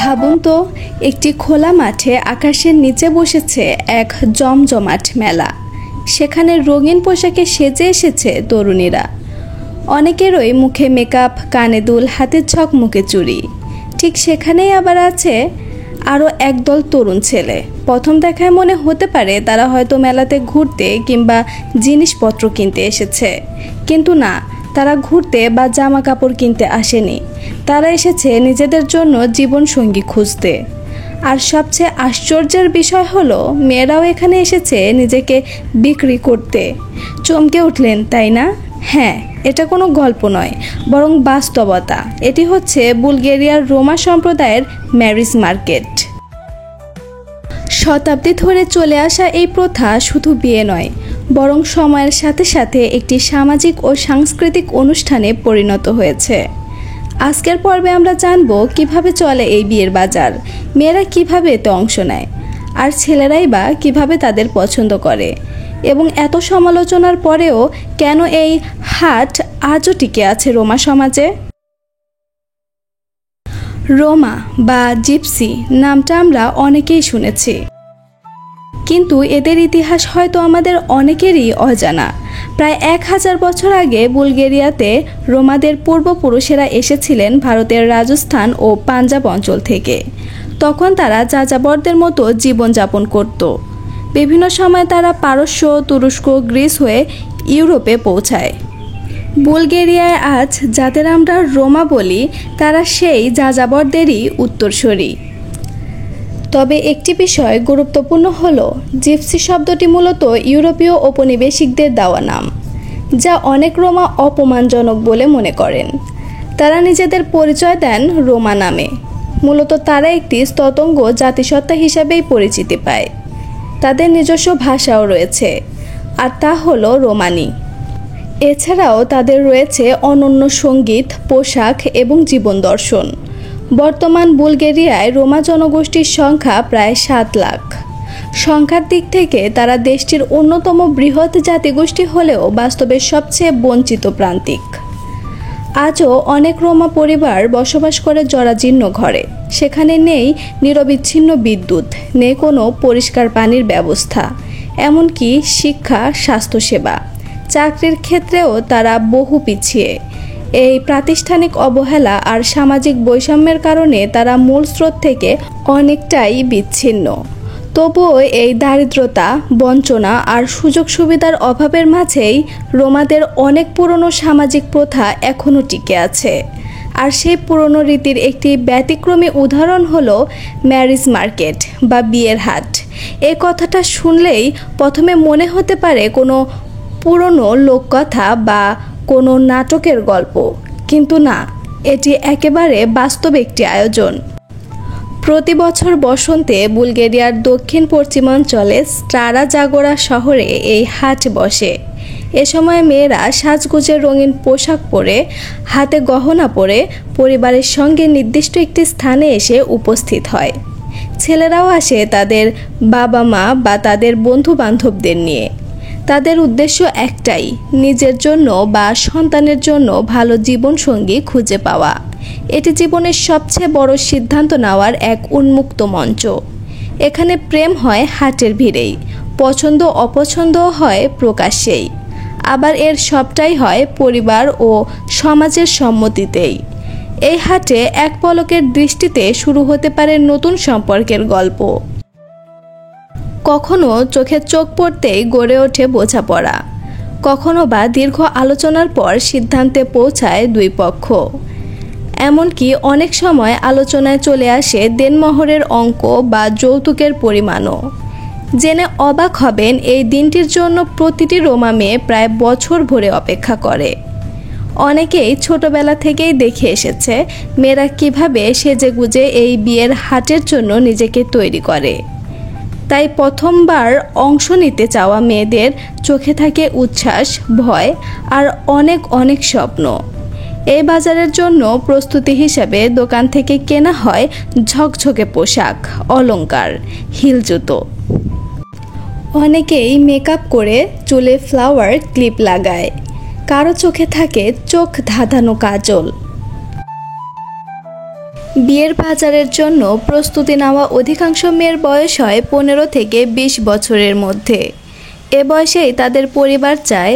ভাবুন তো, একটি খোলা মাঠে আকাশের নিচে বসেছে এক জমজমাট মেলা। সেখানে রঙিন পোশাকে সেজে এসেছে তরুণীরা। অনেকেরই মুখে মেকআপ, কানে দুল, হাতে ঝকমকে চুড়ি। ঠিক সেখানেই আবার আছে আরও একদল তরুণ ছেলে। প্রথম দেখায় মনে হতে পারে তারা হয়তো মেলাতে ঘুরতে কিংবা জিনিসপত্র কিনতে এসেছে, কিন্তু না, তারা ঘুরতে বা জামা কাপড় কিনতে আসেনি। তারা এসেছে নিজেদের জন্য জীবনসঙ্গী খুঁজতে। আর সবচেয়ে আশ্চর্যের বিষয় হলো, মেয়েরাও এখানে এসেছে নিজেকে বিক্রি করতে। চমকে উঠলেন, তাই না? হ্যাঁ, এটা কোনো গল্প নয়, বরং বাস্তবতা। এটি হচ্ছে বুলগেরিয়ার রোমা সম্প্রদায়ের ম্যারেজ মার্কেট। শতাব্দী ধরে চলে আসা এই প্রথা শুধু বিয়ে নয়, বরং সময়ের সাথে সাথে একটি সামাজিক ও সাংস্কৃতিক অনুষ্ঠানে পরিণত হয়েছে। আজকের পর্বে আমরা জানব কিভাবে চলে এই বিয়ের বাজার, মেয়েরা কিভাবে এতে অংশ নেয়, আর ছেলেরাই বা কিভাবে তাদের পছন্দ করে, এবং এত সমালোচনার পরেও কেন এই হাট আজও টিকে আছে রোমা সমাজে। রোমা বা জিপসি নামটা আমরা অনেকেই শুনেছি, কিন্তু এদের ইতিহাস হয়তো আমাদের অনেকেরই অজানা। প্রায় 1000 বছর আগে বুলগেরিয়াতে রোমাদের পূর্বপুরুষেরা এসেছিলেন ভারতের রাজস্থান ও পাঞ্জাব অঞ্চল থেকে। তখন তারা যাযাবরদের মতো জীবনযাপন করত। বিভিন্ন সময় তারা পারস্য, তুরস্ক, গ্রিস হয়ে ইউরোপে পৌঁছায়। বুলগেরিয়ায় আজ যাদের আমরা রোমা বলি, তারা সেই যাযাবরদেরই উত্তরসূরি। তবে একটি বিষয় গুরুত্বপূর্ণ হলো, জিপসি শব্দটি মূলত ইউরোপীয় ঔপনিবেশিকদের দেওয়া নাম, যা অনেক রোমা অপমানজনক বলে মনে করেন। তারা নিজেদের পরিচয় দেন রোমা নামে। মূলত তারা একটি স্ততঙ্গ জাতিসত্তা হিসাবেই পরিচিতি পায়। তাদের নিজস্ব ভাষাও রয়েছে, আর তা হলো রোমানি। এছাড়াও তাদের রয়েছে অনন্য সঙ্গীত, পোশাক এবং জীবন দর্শন। বর্তমান বুলগেরিয়ায় রোমা জনগোষ্ঠীর সংখ্যা প্রায় 7 লাখ। সংখ্যার দিক থেকে তারা দেশটির অন্যতম বৃহৎ জাতিগোষ্ঠী হলেও বাস্তবে সবচেয়ে বঞ্চিত প্রান্তিক। আজও অনেক রোমা পরিবার বসবাস করে জরাজীর্ণ ঘরে। সেখানে নেই নিরবিচ্ছিন্ন বিদ্যুৎ, নেই কোনো পরিষ্কার পানির ব্যবস্থা, এমনকি শিক্ষা, স্বাস্থ্যসেবা, চাকরির ক্ষেত্রেও তারা বহু পিছিয়ে। এই প্রাতিষ্ঠানিক অবহেলা আর সামাজিক বৈষম্যের কারণে তারা মূল স্রোত থেকে অনেকটাই বিচ্ছিন্ন। তবুও এই দারিদ্রতা, বঞ্চনা আর সুযোগ সুবিধার অভাবের মাঝেই রোমাদের অনেক পুরনো সামাজিক প্রথা এখনও টিকে আছে। আর সেই পুরনো রীতির একটি ব্যতিক্রমী উদাহরণ হলো ম্যারেজ মার্কেট বা বিয়ের হাট। এই কথাটা শুনলেই প্রথমে মনে হতে পারে কোনো পুরনো লোককথা বা কোনো নাটকের গল্প, কিন্তু না, এটি একেবারে বাস্তব একটি আয়োজন। প্রতি বছর বসন্তে বুলগেরিয়ার দক্ষিণ পশ্চিমাঞ্চলে স্টারা জাগোরা শহরে এই হাট বসে। এ সময় মেয়েরা সাজগোজের রঙিন পোশাক পরে, হাতে গহনা পরে পরিবারের সঙ্গে নির্দিষ্ট একটি স্থানে এসে উপস্থিত হয়। ছেলেরাও আসে তাদের বাবা মা বা তাদের বন্ধু বান্ধবদের নিয়ে। তাদের উদ্দেশ্য একটাই, নিজের জন্য বা সন্তানের জন্য ভালো জীবনসঙ্গী খুঁজে পাওয়া। এটি জীবনের সবচেয়ে বড় সিদ্ধান্ত নেওয়ার এক উন্মুক্ত মঞ্চ। এখানে প্রেম হয় হাটের ভিড়েই, পছন্দ অপছন্দও হয় প্রকাশ্যেই, আবার এর সবটাই হয় পরিবার ও সমাজের সম্মতিতেই। এই হাটে এক পলকের দৃষ্টিতে শুরু হতে পারে নতুন সম্পর্কের গল্প। কখনো চোখে চোখ পড়তেই গড়ে ওঠে বোঝাপড়া, কখনো বা দীর্ঘ আলোচনার পর সিদ্ধান্তে পৌঁছায় দুই পক্ষ। এমনকি অনেক সময় আলোচনায় চলে আসে দেনমোহরের অঙ্ক বা যৌতুকের পরিমাণও। জেনে অবাক হবেন, এই দিনটির জন্য প্রতিটি রোমা মেয়ে প্রায় বছর ভরে অপেক্ষা করে। অনেকেই ছোটবেলা থেকেই দেখে এসেছে মেয়েরা কিভাবে সেজেগুজে এই বিয়ের হাটের জন্য নিজেকে তৈরি করে। তাই প্রথমবার অংশ নিতে চাওয়া মেয়েদের চোখে থাকে উচ্ছ্বাস, ভয় আর অনেক অনেক স্বপ্ন। এই বাজারের জন্য প্রস্তুতি হিসেবে দোকান থেকে কেনা হয় ঝকঝকে পোশাক, অলংকার, হিল জুতো। অনেকেই মেকআপ করে চুলে ফ্লাওয়ার ক্লিপ লাগায়, কারো চোখে থাকে চোখ ধাঁধানো কাজল। বিয়ের বাজারের জন্য প্রস্তুতি নেওয়া অধিকাংশ মেয়ের বয়স হয় 15 থেকে 20 বছরের মধ্যে। এ বয়সেই তাদের পরিবার চায়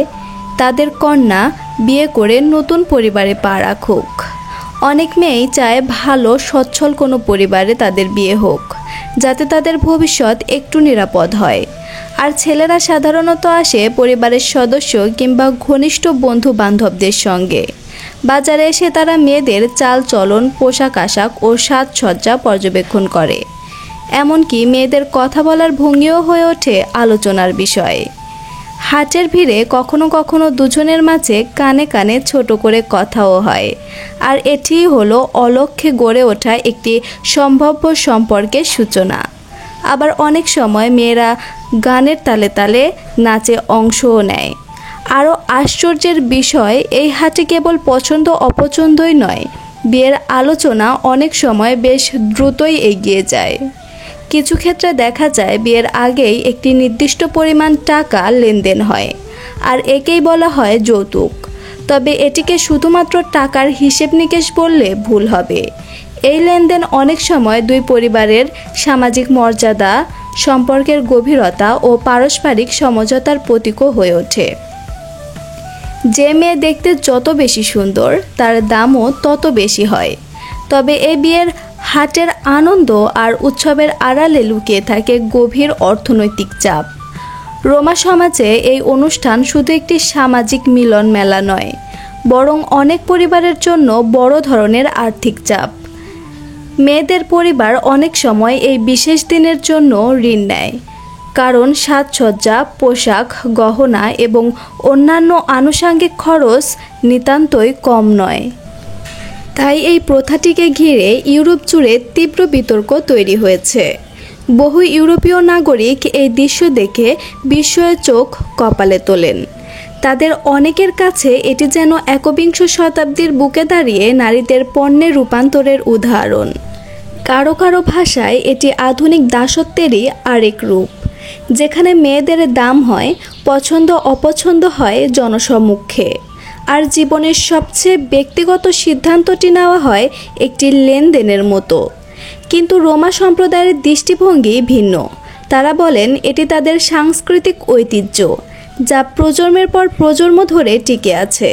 তাদের কন্যা বিয়ে করে নতুন পরিবারে পা রাখুক। অনেক মেয়েই চায় ভালো সচ্ছল কোনো পরিবারে তাদের বিয়ে হোক, যাতে তাদের ভবিষ্যৎ একটু নিরাপদ হয়। আর ছেলেরা সাধারণত আসে পরিবারের সদস্য কিংবা ঘনিষ্ঠ বন্ধু বান্ধবদের সঙ্গে। বাজারে এসে তারা মেয়েদের চালচলন, পোশাক আশাক ও সাজসজ্জা পর্যবেক্ষণ করে। এমনকি মেয়েদের কথা বলার ভঙ্গিও হয়ে ওঠে আলোচনার বিষয়। হাটের ভিড়ে কখনো কখনো দুজনের মাঝে কানে কানে ছোট করে কথাও হয়। আর এটিই হলো অলক্ষ্যে গড়ে ওঠা একটি সম্ভাব্য সম্পর্কের সূচনা। আবার অনেক সময় মেয়েরা গানের তালে তালে নাচে অংশও নেয়। আরও আশ্চর্যের বিষয়, এই হাটে কেবল পছন্দ অপছন্দই নয়, বিয়ের আলোচনা অনেক সময় বেশ দ্রুতই এগিয়ে যায়। কিছু ক্ষেত্রে দেখা যায় বিয়ের আগেই একটি নির্দিষ্ট পরিমাণ টাকা লেনদেন হয়, আর একেই বলা হয় যৌতুক। তবে এটিকে শুধুমাত্র টাকার হিসেব নিকেশ বললে ভুল হবে। এই লেনদেন অনেক সময় দুই পরিবারের সামাজিক মর্যাদা, সম্পর্কের গভীরতা ও পারস্পরিক সমঝোতার প্রতীকও হয়ে ওঠে। যে মেয়ে দেখতে যত বেশি সুন্দর, তার দামও তত বেশি হয়। তবে এই বিয়ের হাটের আনন্দ আর উৎসবের আড়ালে লুকিয়ে থাকে গভীর অর্থনৈতিক চাপ। রোমা সমাজে এই অনুষ্ঠান শুধু একটি সামাজিক মিলন মেলা নয়, বরং অনেক পরিবারের জন্য বড় ধরনের আর্থিক চাপ। মেয়েদের পরিবার অনেক সময় এই বিশেষ দিনের জন্য ঋণ নেয়, কারণ সাজসজ্জা, পোশাক, গহনা এবং অন্যান্য আনুষঙ্গিক খরচ নিতান্তই কম নয়। তাই এই প্রথাটিকে ঘিরে ইউরোপ জুড়ে তীব্র বিতর্ক তৈরি হয়েছে। বহু ইউরোপীয় নাগরিক এই দৃশ্য দেখে বিস্ময়ে চোখ কপালে তোলেন। তাদের অনেকের কাছে এটি যেন একবিংশ শতাব্দীর বুকে দাঁড়িয়ে নারীদের পণ্যে রূপান্তরের উদাহরণ। কারো কারো ভাষায় এটি আধুনিক দাসত্বেরই আরেক রূপ, যেখানে মেয়েদের দাম হয়, পছন্দ অপছন্দ হয় জনসম্মুখে, আর জীবনের সবচেয়ে ব্যক্তিগত সিদ্ধান্তটি নেওয়া হয় একটি লেনদেনের মতো। কিন্তু রোমা সম্প্রদায়ের দৃষ্টিভঙ্গি ভিন্ন। তারা বলেন এটি তাদের সাংস্কৃতিক ঐতিহ্য, যা প্রজন্মের পর প্রজন্ম ধরে টিকে আছে।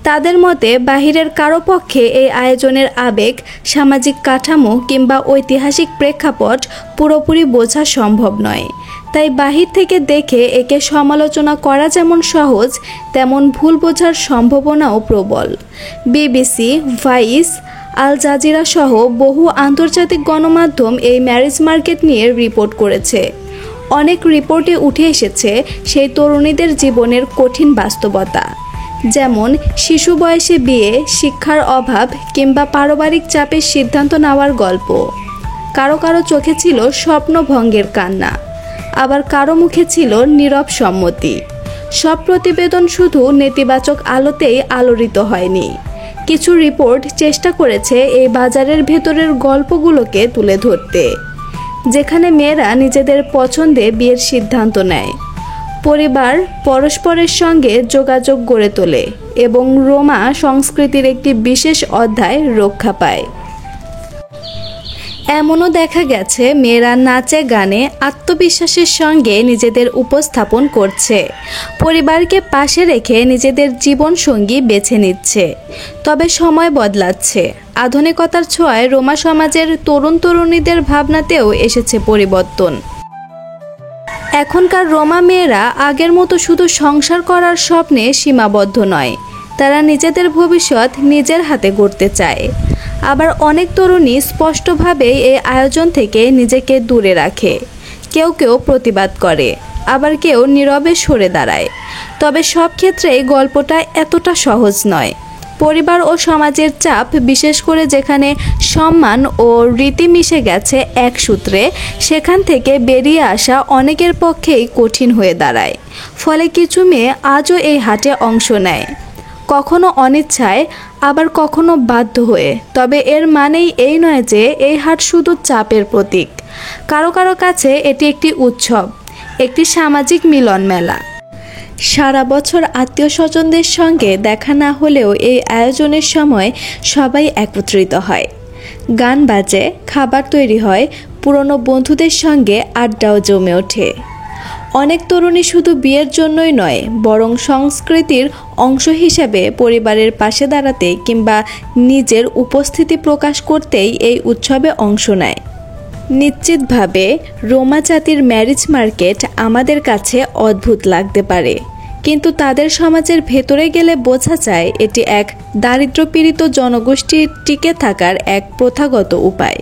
তাদের মতে বাহিরের কারো পক্ষে এই আয়োজনের আবেগ, সামাজিক কাঠামো কিংবা ঐতিহাসিক প্রেক্ষাপট পুরোপুরি বোঝা সম্ভব নয়। তাই বাহির থেকে দেখে একে সমালোচনা করা যেমন সহজ, তেমন ভুল বোঝার সম্ভাবনাও প্রবল। বিবিসি, ভাইস, আল জাজিরা সহ বহু আন্তর্জাতিক গণমাধ্যম এই ম্যারেজ মার্কেট নিয়ে রিপোর্ট করেছে। অনেক রিপোর্টে উঠে এসেছে সেই তরুণীদের জীবনের কঠিন বাস্তবতা, যেমন শিশু বয়সে বিয়ে, শিক্ষার অভাব কিংবা পারিবারিক চাপের সিদ্ধান্ত নেওয়ার গল্প। কারো কারো চোখে ছিল স্বপ্নভঙ্গের কান্না, আবার কারো মুখে ছিল নীরব সম্মতি। সব প্রতিবেদন শুধু নেতিবাচক আলোতেই আলোড়িত হয়নি। কিছু রিপোর্ট চেষ্টা করেছে এই বাজারের ভেতরের গল্পগুলোকে তুলে ধরতে, যেখানে মেয়েরা নিজেদের পছন্দে বিয়ের সিদ্ধান্ত নেয়, পরিবার পরস্পরের সঙ্গে যোগাযোগ গড়ে তোলে এবং রোমা সংস্কৃতির একটি বিশেষ অধ্যায় রক্ষা পায়। এমনও দেখা গেছে মেয়েরা নাচে গানে আত্মবিশ্বাসের সঙ্গে নিজেদের উপস্থাপন করছে, পরিবারকে পাশে রেখে নিজেদের জীবনসঙ্গী বেছে নিচ্ছে। তবে সময় বদলাচ্ছে। আধুনিকতার ছোঁয়ায় রোমা সমাজের তরুণ তরুণীদের ভাবনাতেও এসেছে পরিবর্তন। এখনকার রোমা মেয়েরা আগের মতো শুধু সংসার করার স্বপ্নে সীমাবদ্ধ নয়, তারা নিজেদের ভবিষ্যৎ নিজের হাতে গড়তে চায়। আবার অনেক তরুণী স্পষ্টভাবে এই আয়োজন থেকে নিজেকে দূরে রাখে। কেউ কেউ প্রতিবাদ করে, আবার কেউ নীরবে সরে দাঁড়ায়। তবে সব ক্ষেত্রেই গল্পটা এতটা সহজ নয়। পরিবার ও সমাজের চাপ, বিশেষ করে যেখানে সম্মান ও রীতি মিশে গেছে এক সূত্রে, সেখান থেকে বেরিয়ে আসা অনেকের পক্ষেই কঠিন হয়ে দাঁড়ায়। ফলে কিছু মেয়ে আজও এই হাটে অংশ নেয়, কখনো অনিচ্ছায়, আবার কখনো বাধ্য হয়ে। তবে এর মানেই এই নয় যে এই হাট শুধু চাপের প্রতীক। কারো কারো কাছে এটি একটি উৎসব, একটি সামাজিক মিলন মেলা। সারা বছর আত্মীয় স্বজনদের সঙ্গে দেখা না হলেও এই আয়োজনের সময় সবাই একত্রিত হয়। গান বাজে, খাবার তৈরি হয়, পুরনো বন্ধুদের সঙ্গে আড্ডাও জমে ওঠে। অনেক তরুণী শুধু বিয়ের জন্যই নয়, বরং সংস্কৃতির অংশ হিসেবে পরিবারের পাশে দাঁড়াতে কিংবা নিজের উপস্থিতি প্রকাশ করতেই এই উৎসবে অংশ নেয়। নিশ্চিতভাবে রোমা জাতির ম্যারেজ মার্কেট আমাদের কাছে অদ্ভুত লাগতে পারে, কিন্তু তাদের সমাজের ভেতরে গেলে বোঝা যায় এটি এক দারিদ্র্যপীড়িত জনগোষ্ঠীর টিকে থাকার এক প্রথাগত উপায়,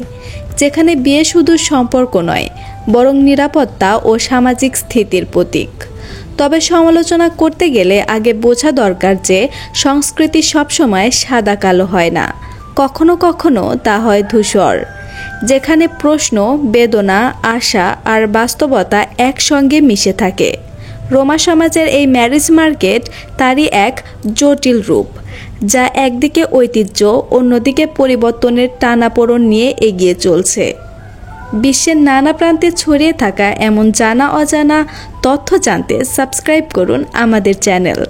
যেখানে বিয়ে শুধু সম্পর্ক নয়, বরং নিরাপত্তা ও সামাজিক স্থিতির প্রতীক। তবে সমালোচনা করতে গেলে আগে বোঝা দরকার যে সংস্কৃতি সবসময় সাদা কালো হয় না, কখনো কখনো তা হয় ধূসর, যেখানে প্রশ্ন, বেদনা, আশা আর বাস্তবতা একসঙ্গে মিশে থাকে। রোমা সমাজের এই ম্যারেজ মার্কেট তারই এক জটিল রূপ, যা একদিকে ঐতিহ্য, অন্যদিকে পরিবর্তনের টানাপোড়েন নিয়ে এগিয়ে চলছে। বিশ্বের নানা প্রান্তে ছড়িয়ে থাকা এমন জানা অজানা তথ্য জানতে সাবস্ক্রাইব করুন আমাদের চ্যানেল।